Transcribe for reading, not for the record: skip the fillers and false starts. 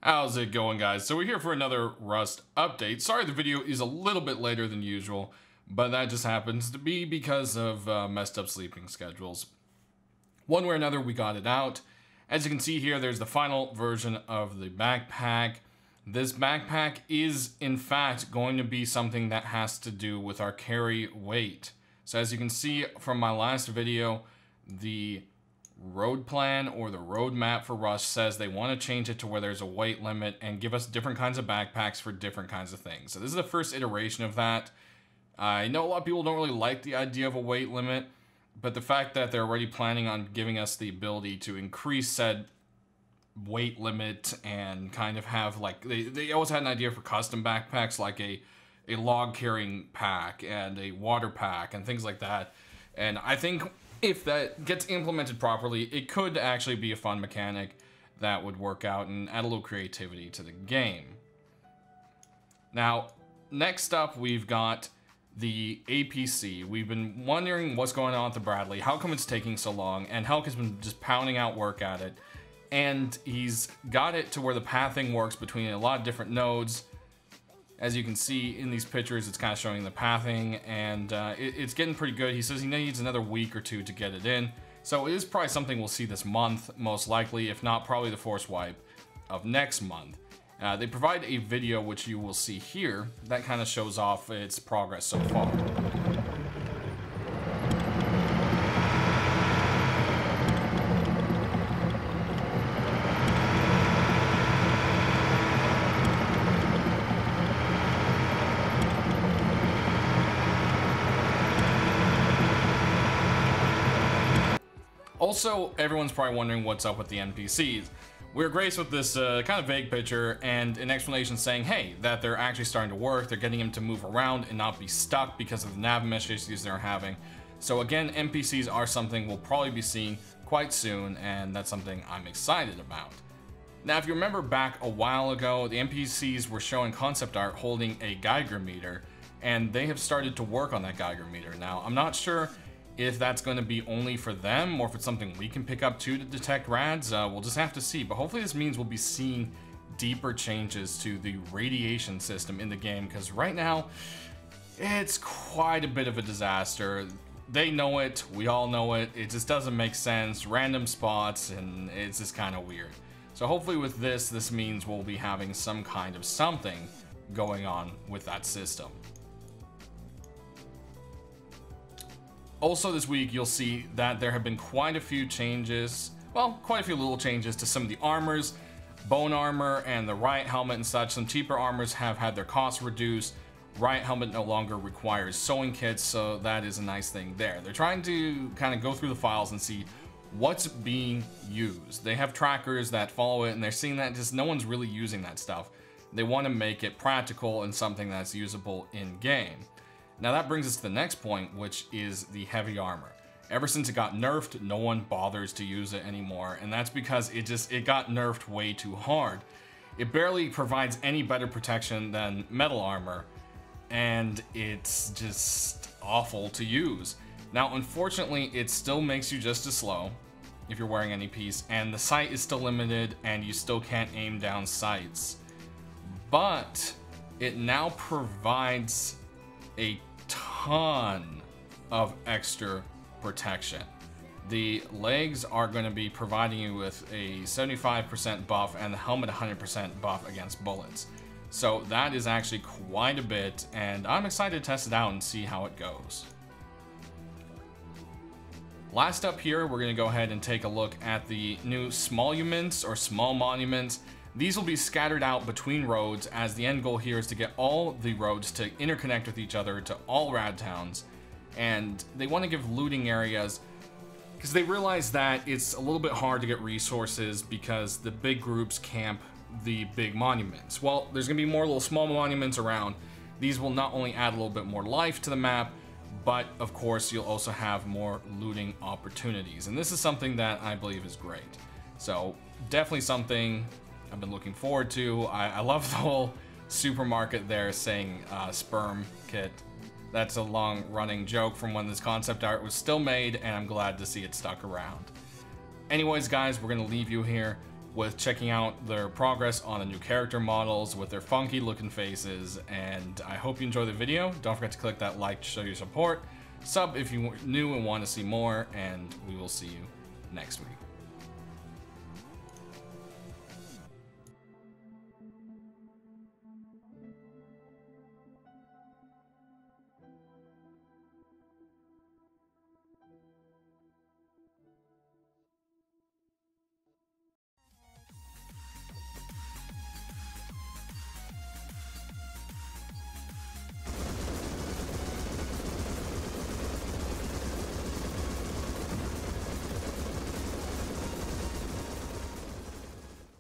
How's it going, guys? So we're here for another Rust update. Sorry the video is a little bit later than usual, but that just happens to be because of messed up sleeping schedules. One way or another, we got it out. As you can see here, there's the final version of the backpack. This backpack is, in fact, going to be something that has to do with our carry weight. So as you can see from my last video, the road plan or the roadmap for Rust says they want to change it to where there's a weight limit and give us different kinds of backpacks for different kinds of things. So this is the first iteration of that. I know a lot of people don't really like the idea of a weight limit, but the fact that they're already planning on giving us the ability to increase said weight limit and kind of have like, they always had an idea for custom backpacks like a log carrying pack and a water pack and things like that. And I think if that gets implemented properly, it could actually be a fun mechanic that would work out and add a little creativity to the game. Now, next up, we've got the APC. We've been wondering what's going on with the Bradley. How come it's taking so long? And Helk has been just pounding out work at it. And he's got it to where the pathing works between a lot of different nodes. As you can see in these pictures, it's kind of showing the pathing, and it's getting pretty good. He says he needs another week or two to get it in. So it is probably something we'll see this month, most likely, if not probably the force wipe of next month. They provide a video, which you will see here, that kind of shows off its progress so far. Also, everyone's probably wondering what's up with the NPCs. We're graced with this kind of vague picture and an explanation saying, hey, that they're actually starting to work. They're getting him to move around and not be stuck because of the nav mesh issues they're having. So again, NPCs are something we'll probably be seeing quite soon, and that's something I'm excited about. Now, if you remember back a while ago, the NPCs were showing concept art holding a Geiger meter, and they have started to work on that Geiger meter. Now, I'm not sure if that's going to be only for them or if it's something we can pick up too to detect rads. We'll just have to see, but hopefully this means we'll be seeing deeper changes to the radiation system in the game, because right now it's quite a bit of a disaster. They know it, we all know it, it just doesn't make sense, random spots, and it's just kind of weird. So hopefully with this means we'll be having some kind of something going on with that system. Also this week, you'll see that there have been quite a few changes, well, quite a few little changes to some of the armors, bone armor and the riot helmet and such. Some cheaper armors have had their costs reduced. Riot helmet no longer requires sewing kits, so that is a nice thing there. They're trying to kind of go through the files and see what's being used. They have trackers that follow it, and they're seeing that just no one's really using that stuff. They want to make it practical and something that's usable in-game. Now that brings us to the next point, which is the heavy armor. Ever since it got nerfed, no one bothers to use it anymore, and that's because it got nerfed way too hard. It barely provides any better protection than metal armor, and it's just awful to use. Now, unfortunately, it still makes you just as slow if you're wearing any piece, and the sight is still limited, and you still can't aim down sights. But it now provides a ton of extra protection. The legs are going to be providing you with a 75% buff and the helmet 100% buff against bullets. So that is actually quite a bit, and I'm excited to test it out and see how it goes. Last up here, we're going to go ahead and take a look at the new smoluments or small monuments. These will be scattered out between roads, as the end goal here is to get all the roads to interconnect with each other to all rad towns. And they want to give looting areas because they realize that it's a little bit hard to get resources because the big groups camp the big monuments. Well, there's going to be more little small monuments around. These will not only add a little bit more life to the map, but of course you'll also have more looting opportunities. And this is something that I believe is great. So definitely something I've been looking forward to. I love the whole supermarket there saying sperm kit. That's a long running joke from when this concept art was still made, and I'm glad to see it stuck around. Anyways, guys, we're going to leave you here with checking out their progress on the new character models with their funky looking faces. And I hope you enjoy the video. Don't forget to click that like to show your support. Sub if you're new and want to see more, and we will see you next week.